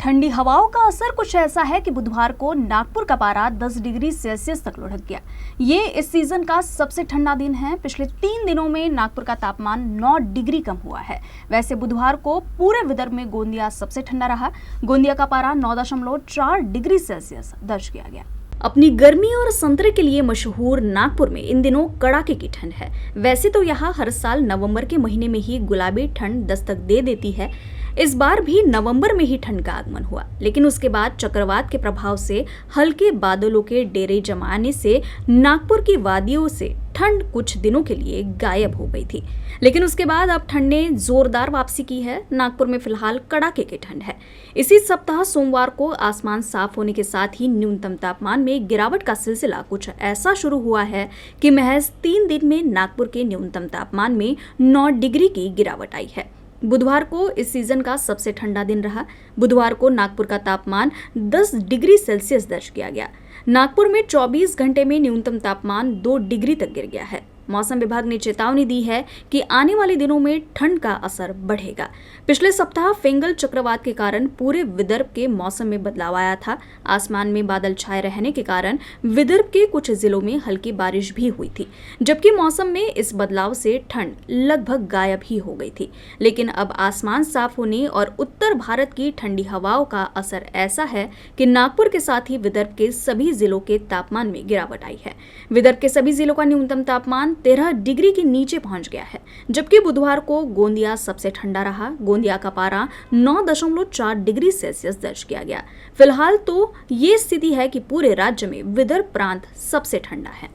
ठंडी हवाओं का असर कुछ ऐसा है कि बुधवार को नागपुर का पारा 10 डिग्री सेल्सियस तक लुढ़क गया। ये इस सीजन का सबसे ठंडा दिन है। पिछले 3 दिनों में नागपुर का तापमान 9 डिग्री कम हुआ है। वैसे बुधवार को पूरे विदर्भ में गोंदिया सबसे ठंडा रहा। गोंदिया का पारा 9.4 डिग्री सेल्सियस दर्ज किया गया। अपनी गर्मी और संतरे के लिए मशहूर नागपुर में इन दिनों कड़ाके की ठंड है। वैसे तो यहाँ हर साल नवंबर के महीने में ही गुलाबी ठंड दस्तक दे देती है। इस बार भी नवंबर में ही ठंड का आगमन हुआ, लेकिन उसके बाद चक्रवात के प्रभाव से हल्के बादलों के डेरे जमाने से नागपुर की वादियों से ठंड कुछ दिनों के लिए गायब हो गई थी। लेकिन उसके बाद अब ठंड ने जोरदार वापसी की है। नागपुर में फिलहाल कड़ाके की ठंड है। इसी सप्ताह सोमवार को आसमान साफ होने के साथ ही न्यूनतम तापमान में गिरावट का सिलसिला कुछ ऐसा शुरू हुआ है कि महज 3 दिन में नागपुर के न्यूनतम तापमान में 9 डिग्री की गिरावट आई है। बुधवार को इस सीजन का सबसे ठंडा दिन रहा। बुधवार को नागपुर का तापमान 10 डिग्री सेल्सियस दर्ज किया गया। नागपुर में 24 घंटे में न्यूनतम तापमान 2 डिग्री तक गिर गया है। मौसम विभाग ने चेतावनी दी है कि आने वाले दिनों में ठंड का असर बढ़ेगा। पिछले सप्ताह फेंगल चक्रवात के कारण पूरे विदर्भ के मौसम में बदलाव आया था। आसमान में बादल छाए रहने के कारण विदर्भ के कुछ जिलों में हल्की बारिश भी हुई थी, जबकि मौसम में इस बदलाव से ठंड लगभग गायब ही हो गई थी। लेकिन अब आसमान साफ होने और उत्तर भारत की ठंडी हवाओं का असर ऐसा है कि नागपुर के साथ ही विदर्भ के सभी जिलों के तापमान में गिरावट आई है। विदर्भ के सभी जिलों का न्यूनतम तापमान 13 डिग्री के नीचे पहुंच गया है, जबकि बुधवार को गोंदिया सबसे ठंडा रहा। गोंदिया का पारा 9.4 डिग्री सेल्सियस दर्ज किया गया। फिलहाल तो ये स्थिति है कि पूरे राज्य में विदर्भ प्रांत सबसे ठंडा है।